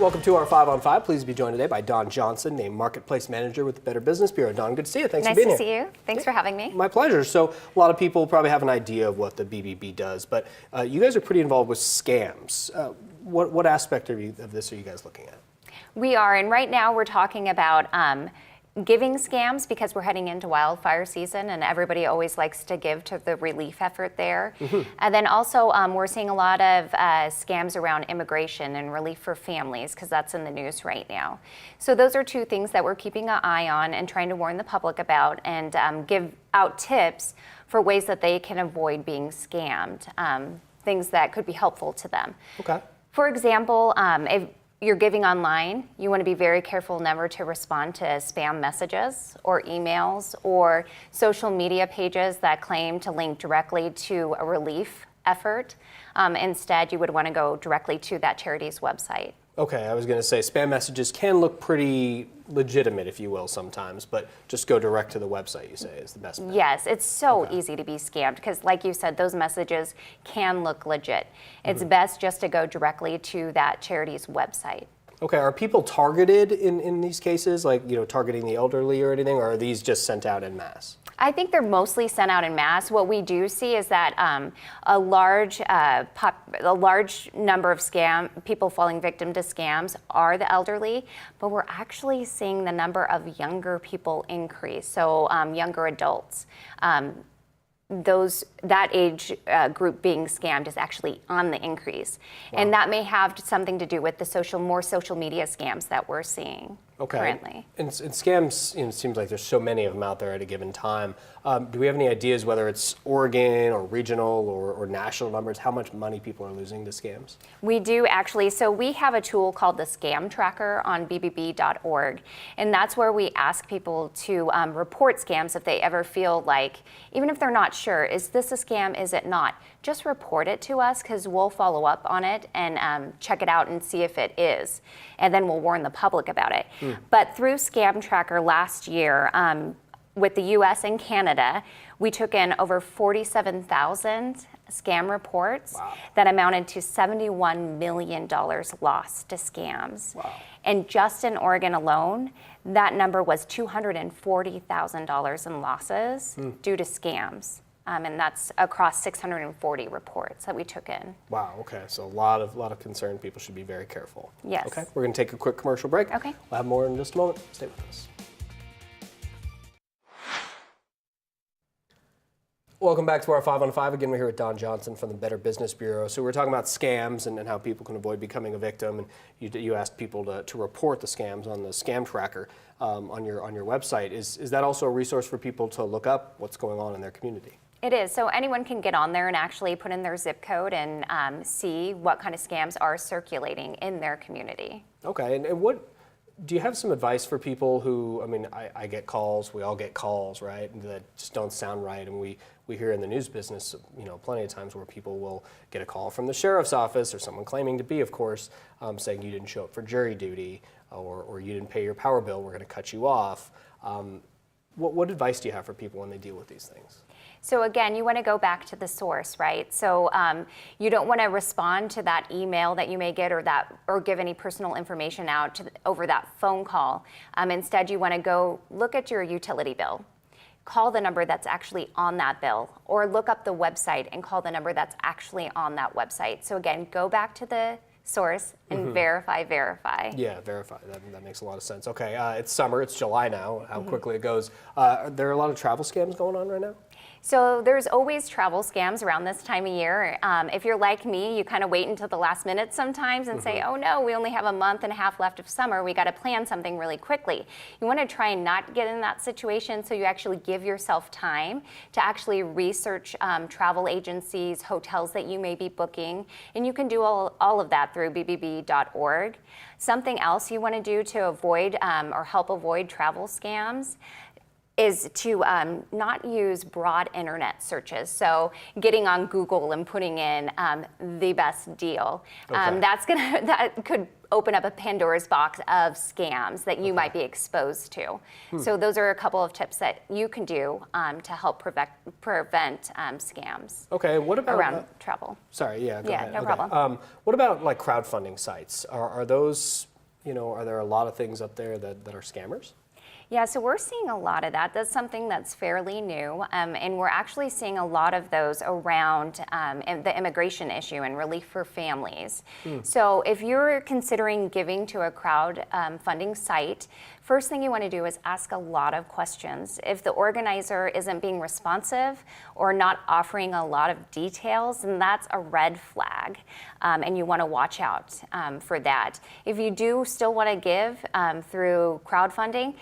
Welcome to our 5 on 5. Please be joined today by Dawn Johnson, named Marketplace Manager with the Better Business Bureau. Dawn, good to see you. Thanks for being here. Nice to see you. Thanks for having me. My pleasure. So a lot of people probably have an idea of what the BBB does, but you guys are pretty involved with scams. What aspect of this are you guys looking at? We are, and right now we're talking about giving scams because we're heading into wildfire season and everybody always likes to give to the relief effort there. And then also we're seeing a lot of scams around immigration and relief for families because that's in the news right now. So those are two things that we're keeping an eye on and trying to warn the public about and give out tips for ways that they can avoid being scammed, things that could be helpful to them. Okay. For example, if you're giving online, you want to be very careful never to respond to spam messages or emails or social media pages that claim to link directly to a relief effort. Instead, you would want to go directly to that charity's website. Okay, I was going to say spam messages can look pretty legitimate, if you will, sometimes, but just go direct to the website, you say, is the best bet. Yes, it's so easy to be scammed because, like you said, those messages can look legit. It's best just to go directly to that charity's website. Okay, are people targeted in these cases, like, targeting the elderly or anything, or are these just sent out en masse? I think they're mostly sent out en masse. What we do see is that a large number of people falling victim to scams are the elderly, but we're actually seeing the number of younger people increase, so younger adults. That age group being scammed is actually on the increase. Wow. And that may have something to do with the more social media scams that we're seeing currently. And scams, it seems like there's so many of them out there at a given time. Do we have any ideas whether it's Oregon or regional or national numbers, how much money people are losing to scams? We do actually. So we have a tool called the Scam Tracker on bbb.org, and that's where we ask people to report scams if they ever feel like, even if they're not sure, is this a scam, is it not? Just report it to us because we'll follow up on it and check it out and see if it is. And then we'll warn the public about it. But through Scam Tracker last year, with the US and Canada, we took in over 47,000 scam reports that amounted to $71 million lost to scams. Wow. And just in Oregon alone, that number was $240,000 in losses due to scams. And that's across 640 reports that we took in. Wow, okay, so a lot of concerned people should be very careful. Yes. Okay, we're gonna take a quick commercial break. Okay. We'll have more in just a moment. Stay with us. Welcome back to our 5 on 5. Again, we're here with Dawn Johnson from the Better Business Bureau. So we're talking about scams and how people can avoid becoming a victim. And you asked people to report the scams on the Scam Tracker on your website. Is that also a resource for people to look up what's going on in their community? It is. So anyone can get on there and actually put in their zip code and see what kind of scams are circulating in their community. Okay, and what do you have some advice for people who, I get calls, we all get calls, right, that just don't sound right, and we hear in the news business, plenty of times where people will get a call from the sheriff's office or someone claiming to be, of course, saying you didn't show up for jury duty or you didn't pay your power bill, we're going to cut you off. What advice do you have for people when they deal with these things? So again, you want to go back to the source, right? So you don't want to respond to that email that you may get or give any personal information out over that phone call. Instead, you want to go look at your utility bill. Call the number that's actually on that bill, or look up the website and call the number that's actually on that website. So again, go back to the source and verify. Yeah, verify. That makes a lot of sense. Okay, it's summer, it's July now, how quickly it goes. Are there a lot of travel scams going on right now? So there's always travel scams around this time of year. If you're like me, you kind of wait until the last minute sometimes and say, oh no, we only have a month and a half left of summer. We got to plan something really quickly. You want to try and not get in that situation so you actually give yourself time to actually research travel agencies, hotels that you may be booking. And you can do all of that through bbb.org. Something else you want to do to avoid or help avoid travel scams is to not use broad internet searches. So getting on Google and putting in the best deal. Okay. That could open up a Pandora's box of scams that you might be exposed to. So those are a couple of tips that you can do to help prevent scams. Okay, what about around travel? Sorry, yeah, go ahead. No Okay. problem. What about like crowdfunding sites? Are those, are there a lot of things up there that are scammers? Yeah, so we're seeing a lot of that. That's something that's fairly new, and we're actually seeing a lot of those around the immigration issue and relief for families. So if you're considering giving to a crowdfunding site, first thing you want to do is ask a lot of questions. If the organizer isn't being responsive or not offering a lot of details, then that's a red flag, and you want to watch out for that. If you do still want to give through crowdfunding,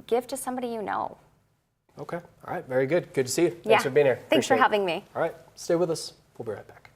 give to somebody you know. Okay, all right, very good. Good to see you. Thanks for being here. Thanks for Appreciate it. having me. All right, stay with us. We'll be right back.